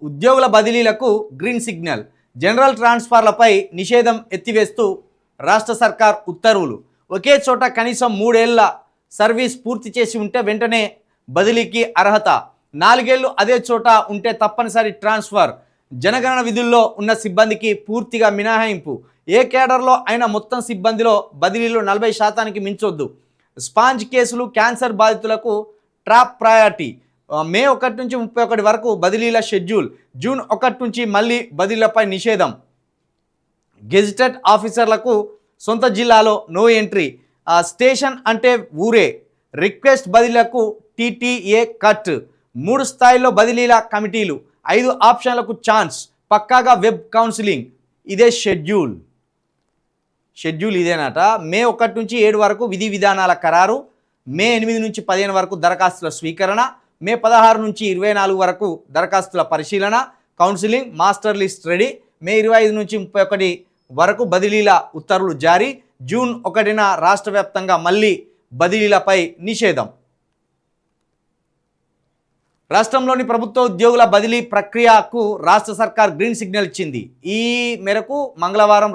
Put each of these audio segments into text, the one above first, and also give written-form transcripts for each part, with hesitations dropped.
ఉద్యోగుల బదిలీలకు green signal, general ట్రాన్స్ఫర్లపై నిషేధం ఎత్తివేస్తూ రాష్ట్ర సర్కార్ ఉత్తర్వులు. ఒకే చోట కనీసం 3 ఏళ్ల సర్వీస్ పూర్తి చేసి ఉంటే వెంటనే బదిలీకి అర్హత. 4 ఏళ్లు అదే చోట ఉంటే తప్పనిసరి ట్రాన్స్ఫర్. జనగణన విధుల్లో ఉన్న సిబ్బందికి పూర్తిగా మినహాయింపు. ఏ కేడర్లో అయినా మొత్తం సిబ్బందిలో బదిలీలు 40% మించొద్దు. స్పాంజ్ కేసులు, క్యాన్సర్ బాధితులకు టాప్ ప్రయారిటీ. మే 1 నుంచి 31 వరకు బదిలీల షెడ్యూల్. జూన్ 1 నుంచి మళ్ళీ బదిలీలపై నిషేధం. గెజిటెడ్ ఆఫీసర్లకు సొంత జిల్లాలో నో ఎంట్రీ. స్టేషన్ అంటే ఊరే. Request బదిలీలకు TTA cut. 3 స్థాయిల్లో బదిలీల కమిటీలు. 5 ఆప్షన్లకు ఛాన్స్. పక్కాగా వెబ్ కౌన్సిలింగ్. ఇదే షెడ్యూల్ ఇదేనట. మే 1 నుంచి 7 వరకు విధి విధానాల ఖరారు. మే 8 నుంచి 15 వరకు దరఖాస్తుల స్వీకరణ. మే 16 నుంచి 24 వరకు దరఖాస్తుల పరిశీలన, కౌన్సిలింగ్, మాస్టర్ లిస్ట్ రెడీ. మే 25 నుంచి 31 వరకు బదిలీల ఉత్తర్వులు జారీ. జూన్ 1న రాష్ట్ర వ్యాప్తంగా మళ్ళీ బదిలీలపై నిషేధం. రాష్ట్రంలోని ప్రభుత్వ ఉద్యోగుల బదిలీ ప్రక్రియకు రాష్ట్ర సర్కార్ గ్రీన్ సిగ్నల్ ఇచ్చింది. ఈ మేరకు మంగళవారం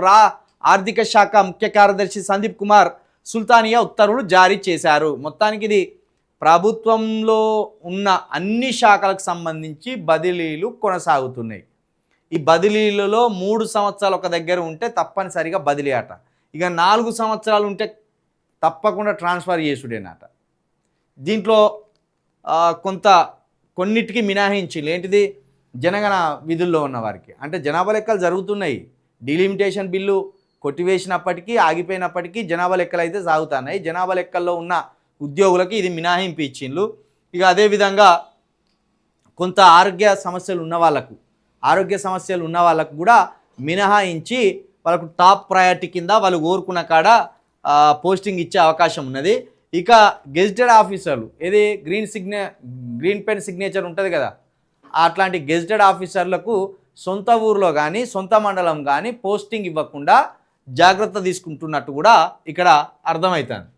ఆర్థిక శాఖ ముఖ్య కార్యదర్శి సందీప్ కుమార్ సుల్తానియా ఉత్తర్వులు జారీ చేశారు. మొత్తానికి ఇది ప్రభుత్వంలో ఉన్న అన్ని శాఖలకు సంబంధించి బదిలీలు కొనసాగుతున్నాయి. ఈ బదిలీలలో 3 సంవత్సరాలు ఒక దగ్గర ఉంటే తప్పనిసరిగా బదిలీ అట. ఇక 4 సంవత్సరాలు ఉంటే తప్పకుండా ట్రాన్స్ఫర్ చేసుడేనట. దీంట్లో కొన్నిటికి మినహాయించి ఏంటిది, జనగణ విధుల్లో ఉన్న వారికి. అంటే జనాభా లెక్కలు జరుగుతున్నాయి. డిలిమిటేషన్ బిల్లు కొట్టివేసినప్పటికీ, ఆగిపోయినప్పటికీ జనాభా లెక్కలు అయితే సాగుతున్నాయి. జనాభా లెక్కల్లో ఉన్న ఉద్యోగులకి ఇది మినహాయింపు ఇచ్చిండ్రు. ఇక అదేవిధంగా కొంత ఆరోగ్య సమస్యలు ఉన్న వాళ్ళకు కూడా మినహాయించి వాళ్ళకు టాప్ ప్రయారిటీ కింద వాళ్ళు కోరుకున్న కాడ పోస్టింగ్ ఇచ్చే అవకాశం ఉన్నది. ఇక గెజిటెడ్ ఆఫీసర్లు ఏది గ్రీన్ పెన్ సిగ్నేచర్ ఉంటుంది కదా, అట్లాంటి గెజిటెడ్ ఆఫీసర్లకు సొంత ఊరిలో కానీ సొంత మండలం కానీ పోస్టింగ్ ఇవ్వకుండా జాగ్రత్త తీసుకుంటున్నట్టు కూడా ఇక్కడ అర్థమవుతుంది.